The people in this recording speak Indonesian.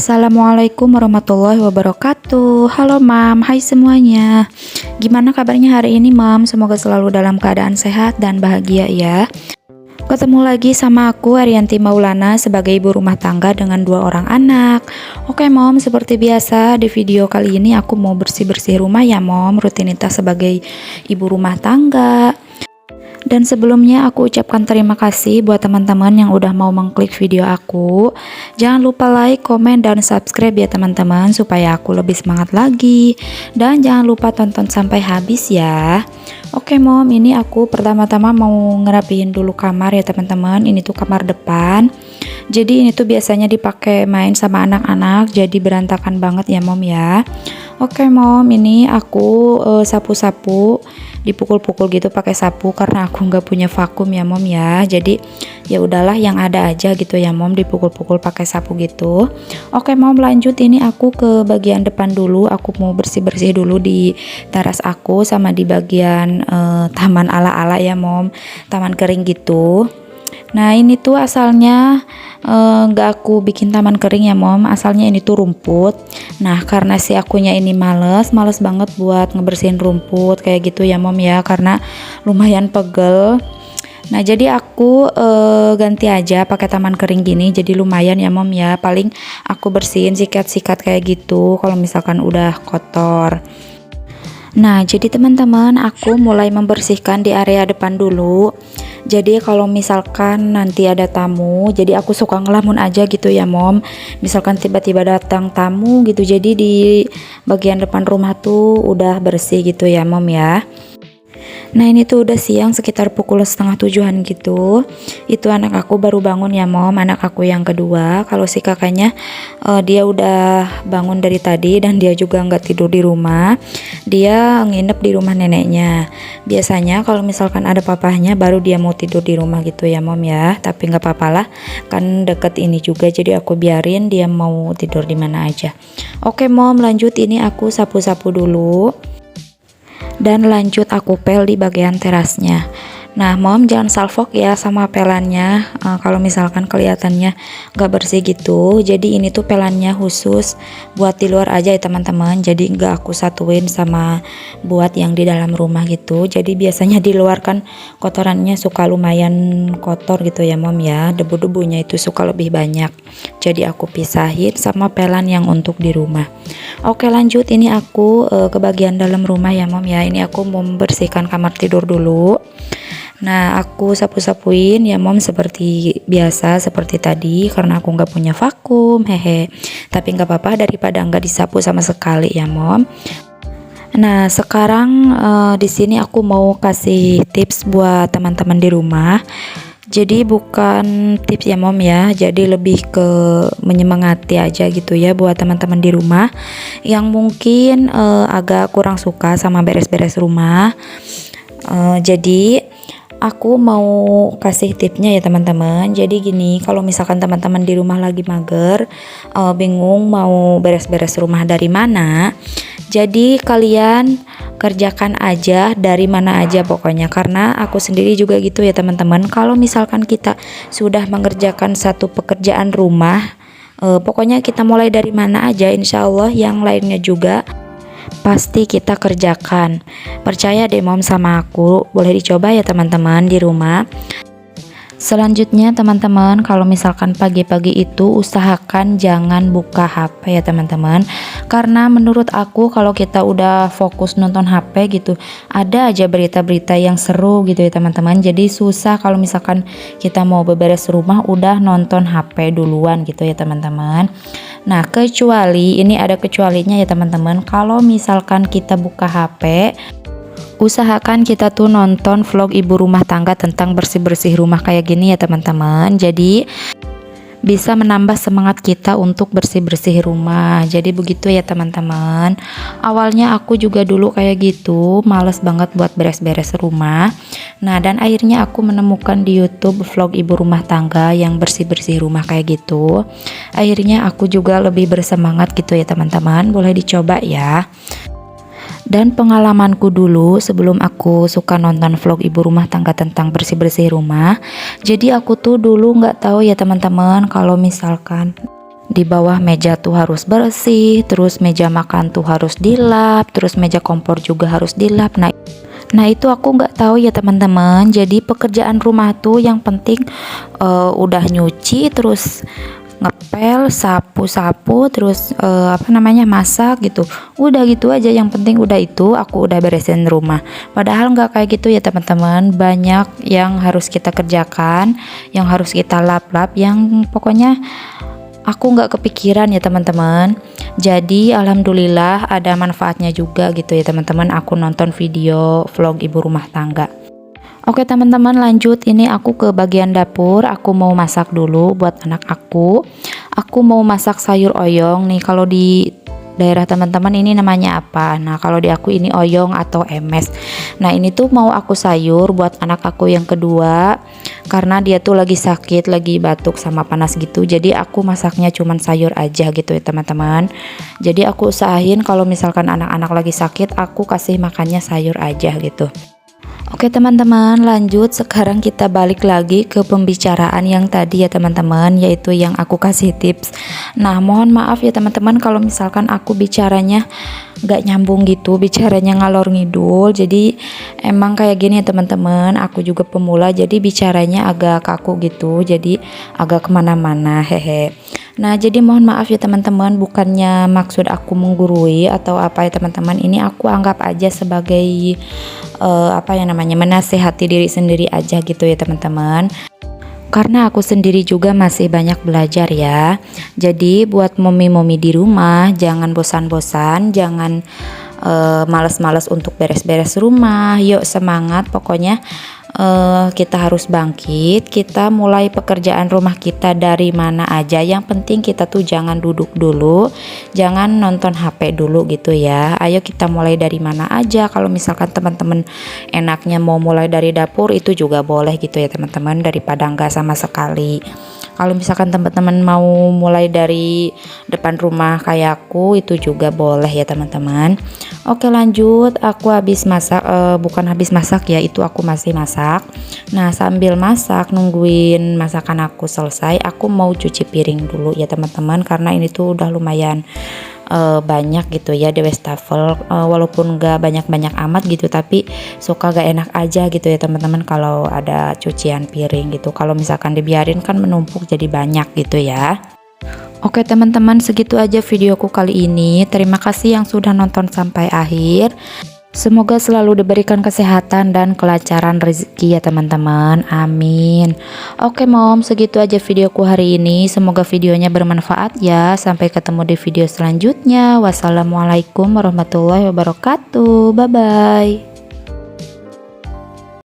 Assalamualaikum warahmatullahi wabarakatuh. Halo Mam, hai semuanya. Gimana kabarnya hari ini Mam? Semoga selalu dalam keadaan sehat dan bahagia ya. Ketemu lagi sama aku Arianti Maulana sebagai ibu rumah tangga dengan 2 orang anak. Oke Mom, seperti biasa di video kali ini aku mau bersih-bersih rumah ya Mom, rutinitas sebagai ibu rumah tangga. Dan sebelumnya aku ucapkan terima kasih buat teman-teman yang udah mau mengklik video aku. Jangan lupa like, komen, dan subscribe ya teman-teman supaya aku lebih semangat lagi. Dan jangan lupa tonton sampai habis ya. Oke Mom, ini aku pertama-tama mau ngerapiin dulu kamar ya teman-teman. Ini tuh kamar depan. Jadi ini tuh biasanya dipakai main sama anak-anak, jadi berantakan banget ya Mom ya. Oke Mom, ini aku sapu-sapu, dipukul-pukul gitu pakai sapu karena aku nggak punya vakum ya Mom ya. Jadi ya udahlah yang ada aja gitu ya Mom, dipukul-pukul pakai sapu gitu. Oke Mom, lanjut ini aku ke bagian depan dulu. Aku mau bersih-bersih dulu di teras aku sama di bagian taman ala-ala ya Mom, taman kering gitu. Nah ini tuh asalnya nggak aku bikin taman kering ya Mom, asalnya ini tuh rumput. Nah karena si akunya ini males banget buat ngebersihin rumput kayak gitu ya Mom ya, karena lumayan pegel. Nah jadi aku ganti aja pakai taman kering gini, jadi lumayan ya Mom ya. Paling aku bersihin sikat-sikat kayak gitu kalau misalkan udah kotor. Nah jadi teman-teman, aku mulai membersihkan di area depan dulu. Jadi kalau misalkan nanti ada tamu, jadi aku suka ngelamun aja gitu ya Mom. Misalkan tiba-tiba datang tamu gitu, jadi di bagian depan rumah tuh udah bersih gitu ya Mom ya. Nah ini tuh udah siang sekitar pukul 6:30 gitu. Itu anak aku baru bangun ya Mom, anak aku yang kedua. Kalau si kakaknya dia udah bangun dari tadi dan dia juga nggak tidur di rumah. Dia nginep di rumah neneknya. Biasanya kalau misalkan ada papahnya baru dia mau tidur di rumah gitu ya Mom ya. Tapi nggak apa-apa lah, kan deket ini juga, jadi aku biarin dia mau tidur di mana aja. Oke Mom, lanjut ini aku sapu-sapu dulu. Dan lanjut aku pel di bagian terasnya. Nah Mom jangan salfok ya sama pelannya, kalau misalkan kelihatannya nggak bersih gitu. Jadi ini tuh pelannya khusus buat di luar aja ya teman-teman, jadi nggak aku satuin sama buat yang di dalam rumah gitu. Jadi biasanya di luar kan kotorannya suka lumayan kotor gitu ya Mom ya, debu-debunya itu suka lebih banyak, jadi aku pisahin sama pelan yang untuk di rumah. Oke lanjut, ini aku ke bagian dalam rumah ya Mom ya. Ini aku mau membersihkan kamar tidur dulu. Nah aku sapu-sapuin ya Mom seperti biasa, seperti tadi, karena aku nggak punya vakum hehe. Tapi nggak apa-apa daripada nggak disapu sama sekali ya Mom. Nah sekarang di sini aku mau kasih tips buat teman-teman di rumah. Jadi bukan tips ya Mom ya, jadi lebih ke menyemangati aja gitu ya buat teman-teman di rumah yang mungkin agak kurang suka sama beres-beres rumah. Jadi aku mau kasih tipsnya ya teman-teman. Jadi gini, kalau misalkan teman-teman di rumah lagi mager, bingung mau beres-beres rumah dari mana, jadi kalian kerjakan aja dari mana aja pokoknya. Karena aku sendiri juga gitu ya teman-teman, kalau misalkan kita sudah mengerjakan satu pekerjaan rumah, pokoknya kita mulai dari mana aja, insya Allah yang lainnya juga pasti kita kerjakan. Percaya deh Mom sama aku, boleh dicoba ya teman-teman di rumah. Selanjutnya teman-teman, kalau misalkan pagi-pagi itu usahakan jangan buka HP ya teman-teman. Karena menurut aku kalau kita udah fokus nonton HP gitu, ada aja berita-berita yang seru gitu ya teman-teman. Jadi susah kalau misalkan kita mau beberes rumah udah nonton HP duluan gitu ya teman-teman. Nah kecuali, ini ada kecualinya ya teman-teman, kalau misalkan kita buka HP, usahakan kita tuh nonton vlog ibu rumah tangga tentang bersih-bersih rumah kayak gini ya teman-teman. Jadi bisa menambah semangat kita untuk bersih-bersih rumah. Jadi begitu ya teman-teman. Awalnya aku juga dulu kayak gitu, males banget buat beres-beres rumah. Nah dan akhirnya aku menemukan di YouTube vlog ibu rumah tangga yang bersih-bersih rumah kayak gitu. Akhirnya aku juga lebih bersemangat gitu ya teman-teman. Boleh dicoba ya. Dan pengalamanku dulu sebelum aku suka nonton vlog ibu rumah tangga tentang bersih-bersih rumah, jadi aku tuh dulu nggak tahu ya teman-teman kalau misalkan Di bawah meja tuh harus bersih, terus meja makan tuh harus dilap, terus meja kompor juga harus dilap. Nah itu aku nggak tahu ya teman-teman. Jadi pekerjaan rumah tuh yang penting udah nyuci, terus ngepel, sapu-sapu, terus masak gitu. Udah gitu aja, yang penting udah itu aku udah beresin rumah. Padahal nggak kayak gitu ya teman-teman. Banyak yang harus kita kerjakan, yang harus kita lap-lap, yang pokoknya aku nggak kepikiran ya teman-teman. Jadi alhamdulillah ada manfaatnya juga gitu ya teman-teman, aku nonton video vlog ibu rumah tangga. Oke teman-teman, lanjut, ini aku ke bagian dapur. Aku mau masak dulu buat anak aku. Aku mau masak sayur oyong nih. Kalau di daerah teman-teman ini namanya apa? Nah kalau di aku ini oyong atau emes. Nah ini tuh mau aku sayur buat anak aku yang kedua, karena dia tuh lagi sakit, lagi batuk sama panas gitu. Jadi aku masaknya cuman sayur aja gitu ya teman-teman. Jadi aku usahain kalau misalkan anak-anak lagi sakit, aku kasih makannya sayur aja gitu. Oke teman-teman, lanjut, sekarang kita balik lagi ke pembicaraan yang tadi ya teman-teman, yaitu yang aku kasih tips. Nah mohon maaf ya teman-teman kalau misalkan aku bicaranya gak nyambung gitu, bicaranya ngalor ngidul. Jadi emang kayak gini ya teman-teman, aku juga pemula jadi bicaranya agak kaku gitu, jadi agak kemana-mana, hehe. Nah jadi mohon maaf ya teman-teman, bukannya maksud aku menggurui atau apa ya teman-teman. Ini aku anggap aja sebagai menasehati diri sendiri aja gitu ya teman-teman, karena aku sendiri juga masih banyak belajar ya. Jadi buat momi-momi di rumah, jangan bosan-bosan, jangan males-males untuk beres-beres rumah. Yuk semangat, pokoknya kita harus bangkit. Kita mulai pekerjaan rumah kita dari mana aja, yang penting kita tuh jangan duduk dulu, jangan nonton HP dulu gitu ya. Ayo kita mulai dari mana aja. Kalau misalkan teman-teman enaknya mau mulai dari dapur, itu juga boleh gitu ya teman-teman, daripada enggak sama sekali. Kalau misalkan teman-teman mau mulai dari depan rumah kayak aku, itu juga boleh ya teman-teman. Oke lanjut, aku habis masak, bukan habis masak ya, itu aku masih masak. Nah sambil masak, nungguin masakan aku selesai, aku mau cuci piring dulu ya teman-teman, karena ini tuh udah lumayan banyak gitu ya di wastafel, walaupun gak banyak-banyak amat gitu, tapi suka gak enak aja gitu ya teman-teman kalau ada cucian piring gitu. Kalau misalkan dibiarin kan menumpuk jadi banyak gitu ya. Oke teman-teman, segitu aja videoku kali ini. Terima kasih yang sudah nonton sampai akhir. Semoga selalu diberikan kesehatan dan kelancaran rezeki ya teman-teman, amin. Oke mom, segitu aja videoku hari ini. Semoga videonya bermanfaat ya. Sampai ketemu di video selanjutnya. Wassalamualaikum warahmatullahi wabarakatuh. Bye bye.